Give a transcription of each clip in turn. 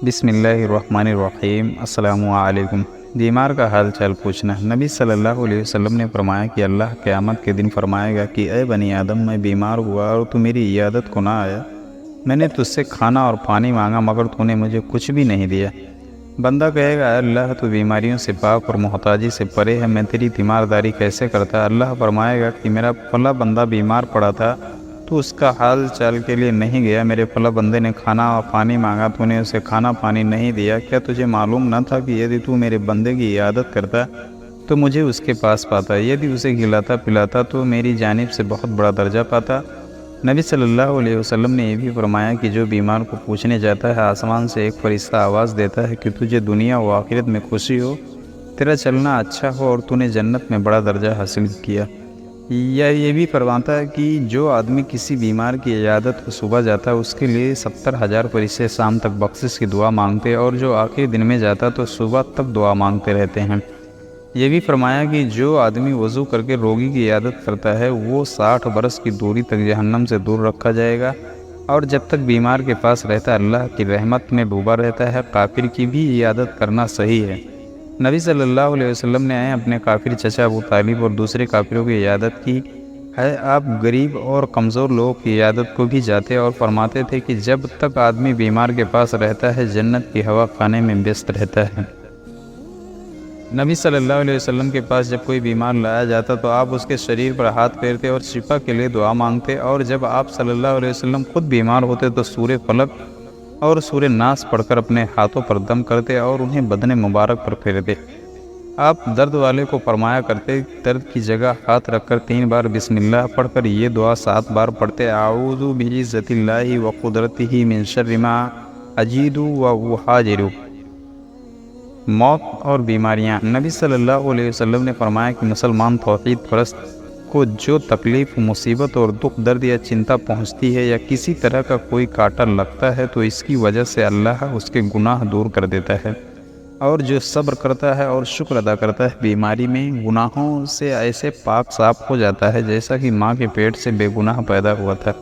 بسم اللہ الرحمن الرحیم۔ السلام علیکم۔ بیمار کا حال چال پوچھنا۔ نبی صلی اللہ علیہ وسلم نے فرمایا کہ اللہ قیامت کے دن فرمائے گا کہ اے بنی آدم، میں بیمار ہوا اور تو میری عیادت کو نہ آیا۔ میں نے تجھ سے کھانا اور پانی مانگا مگر تو نے مجھے کچھ بھی نہیں دیا۔ بندہ کہے گا، اے اللہ تو بیماریوں سے پاک اور محتاجی سے پرے ہے، میں تیری تیمارداری کیسے کرتا؟ اللہ فرمائے گا کہ میرا فلاں بندہ بیمار پڑا تھا، تو اس کا حال چال کے لیے نہیں گیا۔ میرے فلاں بندے نے کھانا اور پانی مانگا، تو نے اسے کھانا پانی نہیں دیا۔ کیا تجھے معلوم نہ تھا کہ یدی تو میرے بندے کی عیادت کرتا تو مجھے اس کے پاس پاتا، یدی اسے کھلاتا پلاتا تو میری جانب سے بہت بڑا درجہ پاتا؟ نبی صلی اللہ علیہ وسلم نے یہ بھی فرمایا کہ جو بیمار کو پوچھنے جاتا ہے، آسمان سے ایک فرشتہ آواز دیتا ہے کہ تجھے دنیا و آخرت میں خوشی ہو، تیرا چلنا اچھا ہو اور تو نے جنت میں بڑا درجہ حاصل کیا۔ یا یہ بھی فرماتا ہے کہ جو آدمی کسی بیمار کی عیادت کو صبح جاتا ہے، اس کے لیے 70,000 فرشتے شام تک بخشش کی دعا مانگتے، اور جو آخری دن میں جاتا تو صبح تک دعا مانگتے رہتے ہیں۔ یہ بھی فرمایا کہ جو آدمی وضو کر کے روگی کی عیادت کرتا ہے، وہ 60 برس کی دوری تک جہنم سے دور رکھا جائے گا، اور جب تک بیمار کے پاس رہتا ہے اللہ کی رحمت میں ڈوبا رہتا ہے۔ کافر کی بھی عیادت کرنا صحیح ہے۔ نبی صلی اللہ علیہ وسلم نے اپنے کافر چچا ابو طالب اور دوسرے کافروں کی عیادت کی ہے۔ آپ غریب اور کمزور لوگوں کی عیادت کو بھی جاتے اور فرماتے تھے کہ جب تک آدمی بیمار کے پاس رہتا ہے، جنت کی ہوا کھانے میں ویست رہتا ہے۔ نبی صلی اللہ علیہ وسلم کے پاس جب کوئی بیمار لایا جاتا تو آپ اس کے شریر پر ہاتھ پھیرتے اور شفا کے لیے دعا مانگتے، اور جب آپ صلی اللہ علیہ وسلم خود بیمار ہوتے تو سورہ فلق اور سورہ ناس پڑھ کر اپنے ہاتھوں پر دم کرتے اور انہیں بدن مبارک پر پھیرتے۔ آپ درد والے کو فرمایا کرتے، درد کی جگہ ہاتھ رکھ کر 3 بار بسم اللہ پڑھ کر یہ دعا 7 بار پڑھتے، اعوذ بعزت اللہ و قدرتہ من شر ما اجید و احاذر۔ موت اور بیماریاں۔ نبی صلی اللہ علیہ وسلم نے فرمایا کہ مسلمان توحید پرست کو جو تکلیف، مصیبت اور دکھ، درد یا چنتا پہنچتی ہے، یا کسی طرح کا کوئی کانٹا لگتا ہے، تو اس کی وجہ سے اللہ اس کے گناہ دور کر دیتا ہے، اور جو صبر کرتا ہے اور شکر ادا کرتا ہے، بیماری میں گناہوں سے ایسے پاک صاف ہو جاتا ہے جیسا کہ ماں کے پیٹ سے بے گناہ پیدا ہوا تھا۔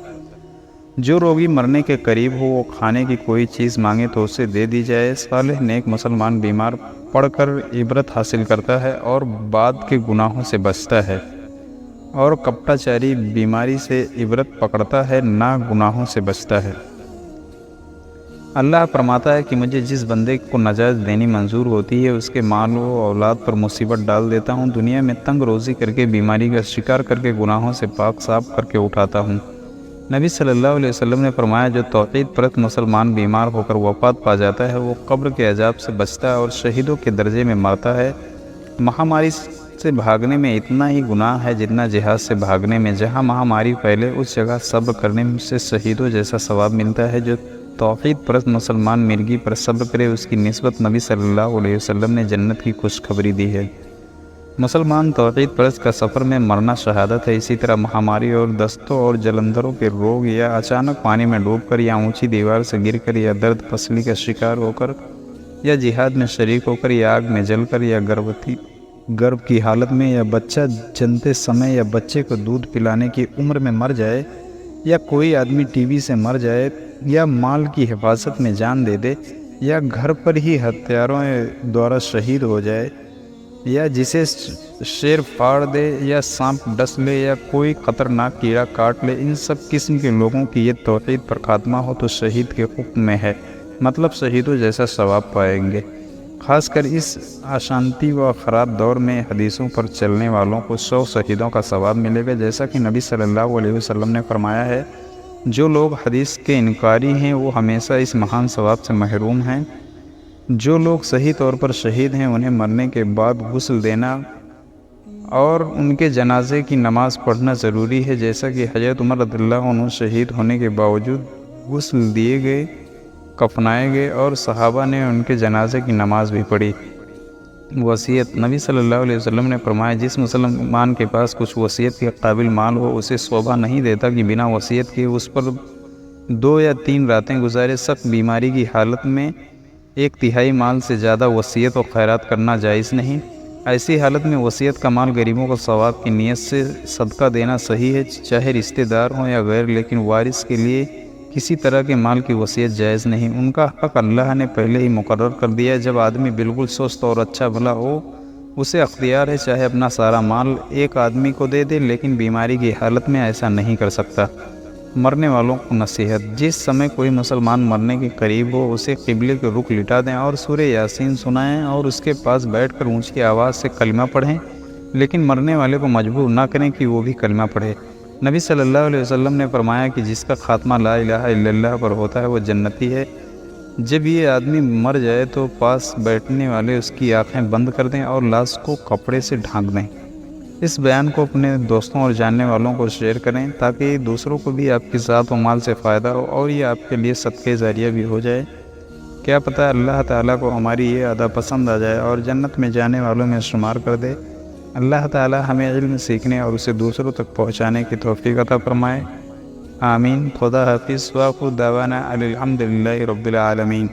جو روگی مرنے کے قریب ہو، وہ کھانے کی کوئی چیز مانگے تو اسے دے دی جائے۔ صالح نیک مسلمان بیمار پڑھ کر عبرت حاصل کرتا ہے اور بعد کے گناہوں سے بچتا ہے، اور کپٹاچاری بیماری سے عبرت پکڑتا ہے، نہ گناہوں سے بچتا ہے۔ اللہ فرماتا ہے کہ مجھے جس بندے کو نجات دینی منظور ہوتی ہے، اس کے مال و اولاد پر مصیبت ڈال دیتا ہوں، دنیا میں تنگ روزی کر کے، بیماری کا شکار کر کے، گناہوں سے پاک صاف کر کے اٹھاتا ہوں۔ نبی صلی اللہ علیہ وسلم نے فرمایا، جو توحید پرست مسلمان بیمار ہو کر وفات پا جاتا ہے، وہ قبر کے عذاب سے بچتا ہے اور شہیدوں کے درجے میں مرتا ہے۔ مہاماری سے بھاگنے میں اتنا ہی گناہ ہے جتنا جہاد سے بھاگنے میں۔ جہاں مہاماری پھیلے اس جگہ صبر کرنے سے شہیدوں جیسا ثواب ملتا ہے۔ جو توحید پرست مسلمان مرغی پر صبر کرے، اس کی نسبت نبی صلی اللہ علیہ وسلم نے جنت کی خوشخبری دی ہے۔ مسلمان توحید پرست کا سفر میں مرنا شہادت ہے۔ اسی طرح مہاماری اور دستوں اور جلندروں کے روگ، یا اچانک پانی میں ڈوب کر، یا اونچی دیوار سے گر کر، یا درد پسلی کا شکار ہو کر، یا جہاد میں شریک ہو کر، یا آگ میں جل کر، یا گربھ کی حالت میں، یا بچہ جنتے سمے، یا بچے کو دودھ پلانے کی عمر میں مر جائے، یا کوئی آدمی ٹی بی سے مر جائے، یا مال کی حفاظت میں جان دے دے، یا گھر پر ہی ہتھیاروں دوارا شہید ہو جائے، یا جسے شیر پھاڑ دے، یا سانپ ڈس لے، یا کوئی خطرناک کیڑا کاٹ لے، ان سب قسم کے لوگوں کی یہ توحید پر خاتمہ ہو تو شہید کے حکم میں ہے، مطلب شہیدوں جیسا ثواب پائیں گے۔ خاص کر اس اشانتی و خراب دور میں حدیثوں پر چلنے والوں کو 100 شہیدوں کا ثواب ملے گا، جیسا کہ نبی صلی اللہ علیہ وسلم نے فرمایا ہے، جو لوگ حدیث کے انکاری ہیں وہ ہمیشہ اس مہان ثواب سے محروم ہیں۔ جو لوگ صحیح طور پر شہید ہیں، انہیں مرنے کے بعد غسل دینا اور ان کے جنازے کی نماز پڑھنا ضروری ہے، جیسا کہ حضرت عمر رضی اللہ عنہ شہید ہونے کے باوجود غسل دیے گئے، کفنائے گئے، اور صحابہ نے ان کے جنازے کی نماز بھی پڑھی۔ وصیت۔ نبی صلی اللہ علیہ وسلم نے فرمایا، جس مسلمان کے پاس کچھ وصیت کے قابل مال ہو، اسے صوبہ نہیں دیتا کہ بنا وصیت کے اس پر 2 یا 3 راتیں گزارے۔ سخت بیماری کی حالت میں 1/3 مال سے زیادہ وصیت و خیرات کرنا جائز نہیں۔ ایسی حالت میں وصیت کا مال غریبوں کو ثواب کی نیت سے صدقہ دینا صحیح ہے، چاہے رشتہ دار ہوں یا غیر، لیکن وارث کے لیے کسی طرح کے مال کی وصیت جائز نہیں، ان کا حق اللہ نے پہلے ہی مقرر کر دیا ہے۔ جب آدمی بالکل سست اور اچھا بھلا ہو، اسے اختیار ہے چاہے اپنا سارا مال ایک آدمی کو دے دے، لیکن بیماری کی حالت میں ایسا نہیں کر سکتا۔ مرنے والوں کو نصیحت: جس سمے کوئی مسلمان مرنے کے قریب ہو، اسے قبلے کے رخ لٹا دیں اور سورہ یاسین سنائیں اور اس کے پاس بیٹھ کر اونچی آواز سے کلمہ پڑھیں، لیکن مرنے والے کو مجبور نہ کریں کہ وہ بھی کلمہ پڑھے۔ نبی صلی اللہ علیہ وسلم نے فرمایا کہ جس کا خاتمہ لا الہ الا اللہ پر ہوتا ہے وہ جنتی ہے۔ جب یہ آدمی مر جائے تو پاس بیٹھنے والے اس کی آنکھیں بند کر دیں اور لاش کو کپڑے سے ڈھانک دیں۔ اس بیان کو اپنے دوستوں اور جاننے والوں کو شیئر کریں تاکہ دوسروں کو بھی آپ کی ذات و مال سے فائدہ ہو اور یہ آپ کے لیے صدقہ جاریہ بھی ہو جائے۔ کیا پتہ اللہ تعالیٰ کو ہماری یہ ادا پسند آ جائے اور جنت میں جانے والوں میں شمار کر دے۔ اللہ تعالیٰ ہمیں علم سیکھنے اور اسے دوسروں تک پہنچانے کی توفیق عطا فرمائے۔ آمین۔ خدا حافظ۔ وآخر دعوانا الحمدللہ رب العالمین۔